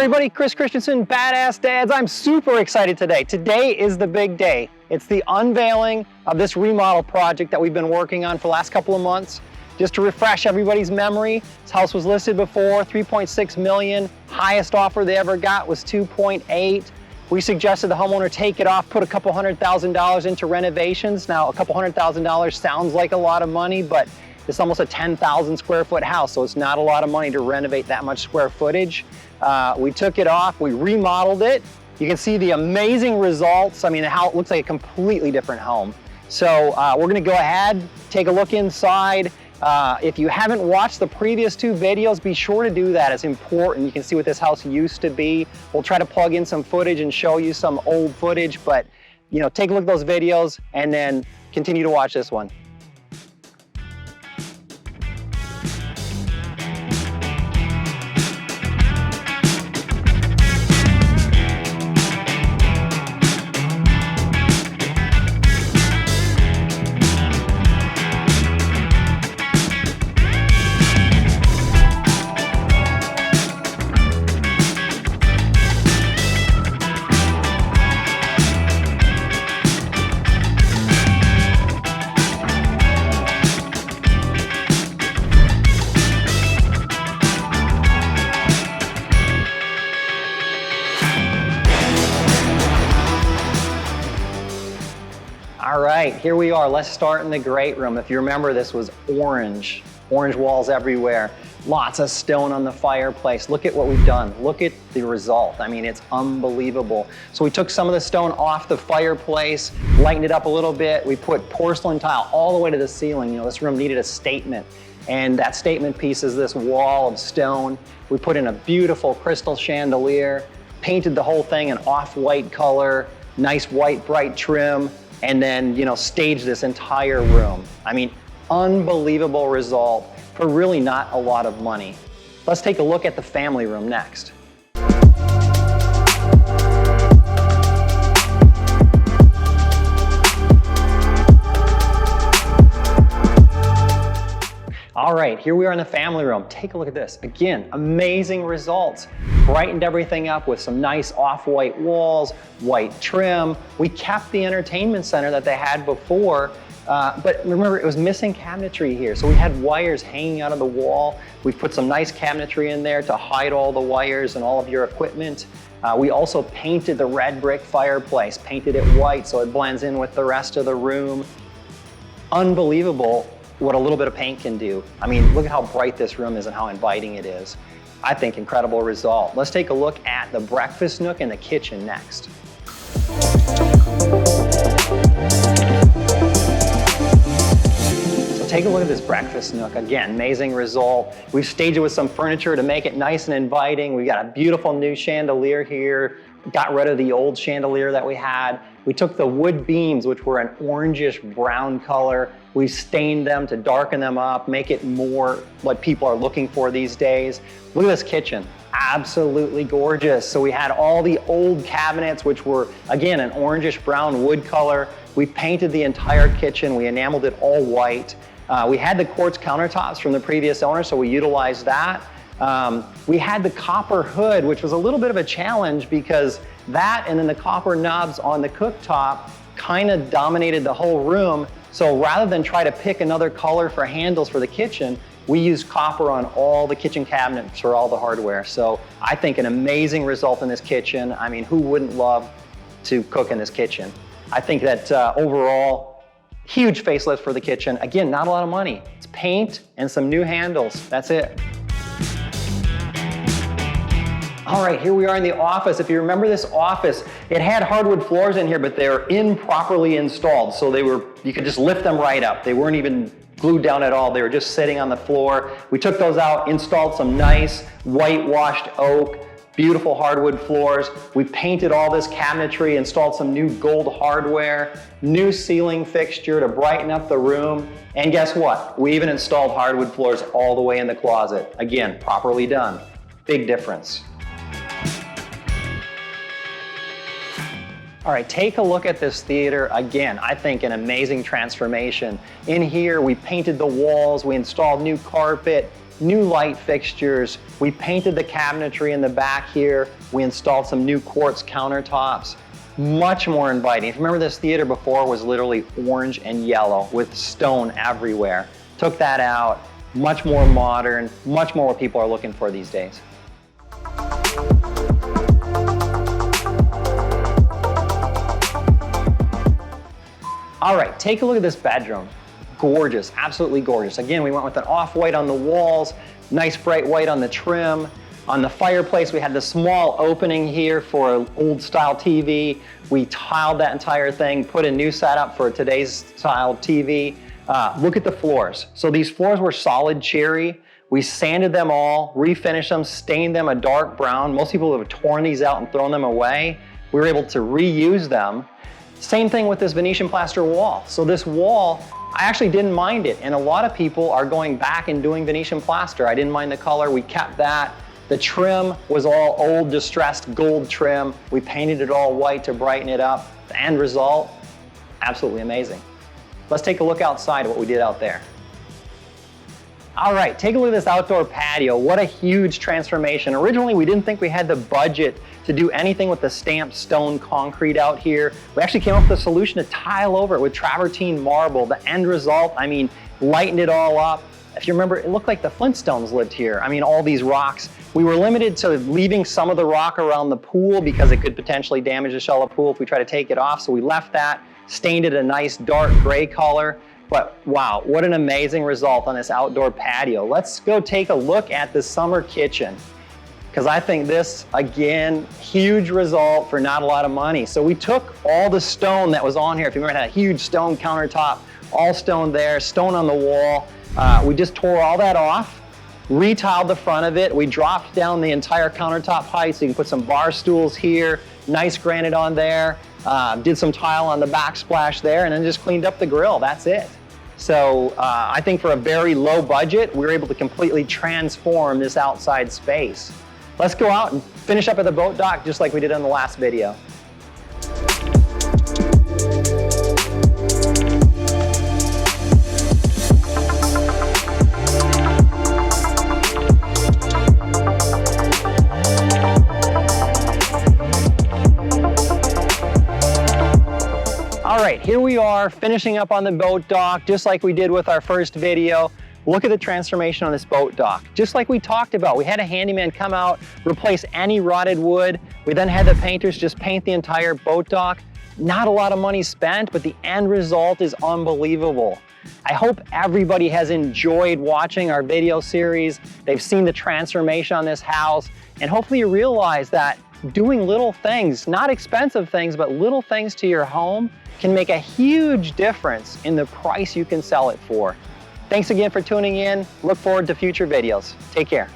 everybody, Chris Christensen, Badass Dads. I'm super excited today. Today is the big day. It's the unveiling of this remodel project that we've been working on for the last couple of months. Just to refresh everybody's memory, this house was listed before, $3.6 million. Highest offer they ever got was $2.8. We suggested the homeowner take it off, put a couple $100,000 into renovations. Now, a couple $100,000 sounds like a lot of money, but it's almost a 10,000 square foot house, so it's not a lot of money to renovate that much square footage. We took it off, we remodeled it. You can see the amazing results. I mean, the house looks like a completely different home. So we're gonna go ahead, take a look inside. If you haven't watched the previous two videos, be sure to do that. It's important. You can see what this house used to be. We'll try to plug in some footage and show you some old footage, but you know, take a look at those videos and then continue to watch this one. All right, here we are. Let's start in the great room. If you remember, this was orange walls everywhere. Lots of stone on the fireplace. Look at what we've done. Look at the result. I mean, it's unbelievable. So we took some of the stone off the fireplace, lightened it up a little bit. We put porcelain tile all the way to the ceiling. You know, this room needed a statement. And that statement piece is this wall of stone. We put in a beautiful crystal chandelier, painted the whole thing in off-white color, nice white bright trim, and then, you know, stage this entire room. I mean, unbelievable result for really not a lot of money. Let's take a look at the family room next. All right, here we are in the family room. Take a look at this. Again, amazing results. Brightened everything up with some nice off-white walls, white trim. We kept the entertainment center that they had before, but remember, it was missing cabinetry here. So we had wires hanging out of the wall. We've put some nice cabinetry in there to hide all the wires and all of your equipment. We also painted the red brick fireplace, painted it white so it blends in with the rest of the room. Unbelievable what a little bit of paint can do. I mean, look at how bright this room is and how inviting it is. I think incredible result. Let's take a look at the breakfast nook and the kitchen next. So take a look at this breakfast nook. Again, amazing result. We've staged it with some furniture to make it nice and inviting. We've got a beautiful new chandelier here. Got rid of the old chandelier that we had. We took the wood beams, which were an orangish brown color. We stained them to darken them up, make it more what people are looking for these days. Look at this kitchen, absolutely gorgeous. So we had all the old cabinets, which were, again, an orangish brown wood color. We painted the entire kitchen. We enameled it all white. We had the quartz countertops from the previous owner, so we utilized that. We had the copper hood, which was a little bit of a challenge because that and then the copper knobs on the cooktop kind of dominated the whole room. So rather than try to pick another color for handles for the kitchen, we used copper on all the kitchen cabinets for all the hardware. So I think an amazing result in this kitchen. I mean, who wouldn't love to cook in this kitchen? I think that overall, huge facelift for the kitchen. Again, not a lot of money. It's paint and some new handles. That's it. All right, here we are in the office. If you remember this office, it had hardwood floors in here, but they were improperly installed. So you could just lift them right up. They weren't even glued down at all. They were just sitting on the floor. We took those out, installed some nice whitewashed oak, beautiful hardwood floors. We painted all this cabinetry, installed some new gold hardware, new ceiling fixture to brighten up the room. And guess what? We even installed hardwood floors all the way in the closet. Again, properly done. Big difference. All right, take a look at this theater. Again, I think an amazing transformation. In here, we painted the walls, we installed new carpet, new light fixtures. We painted the cabinetry in the back here. We installed some new quartz countertops. Much more inviting. If you remember, this theater before was literally orange and yellow with stone everywhere. Took that out, much more modern, much more what people are looking for these days. All right, take a look at this bedroom. Gorgeous, absolutely gorgeous. Again, we went with an off-white on the walls, nice bright white on the trim. On the fireplace, we had the small opening here for an old style TV. We tiled that entire thing, put a new setup for today's style TV. Look at the floors. So these floors were solid cherry. We sanded them all, refinished them, stained them a dark brown. Most people have torn these out and thrown them away. We were able to reuse them. Same thing with this Venetian plaster wall. So this wall, I actually didn't mind it. And a lot of people are going back and doing Venetian plaster. I didn't mind the color, we kept that. The trim was all old, distressed gold trim. We painted it all white to brighten it up. The end result, absolutely amazing. Let's take a look outside at what we did out there. All right, take a look at this outdoor patio. What a huge transformation. Originally, we didn't think we had the budget to do anything with the stamped stone concrete out here. We actually came up with a solution to tile over it with travertine marble. The end result, I mean, lightened it all up. If you remember, it looked like the Flintstones lived here. I mean, all these rocks. We were limited to leaving some of the rock around the pool because it could potentially damage the shell of the pool if we try to take it off. So we left that, stained it a nice dark gray color. But wow, what an amazing result on this outdoor patio. Let's go take a look at the summer kitchen, because I think this, again, huge result for not a lot of money. So we took all the stone that was on here. If you remember, it had a huge stone countertop, all stone there, stone on the wall. We just tore all that off, retiled the front of it. We dropped down the entire countertop height so you can put some bar stools here, nice granite on there, did some tile on the backsplash there, and then just cleaned up the grill. That's it. So I think for a very low budget, we were able to completely transform this outside space. Let's go out and finish up at the boat dock just like we did in the last video. All right, here we are finishing up on the boat dock, just like we did with our first video. Look at the transformation on this boat dock. Just like we talked about, we had a handyman come out, replace any rotted wood. We then had the painters just paint the entire boat dock. Not a lot of money spent, but the end result is unbelievable. I hope everybody has enjoyed watching our video series. They've seen the transformation on this house, and hopefully you realize that doing little things, not expensive things, but little things to your home can make a huge difference in the price you can sell it for. Thanks again for tuning in. Look forward to future videos. Take care.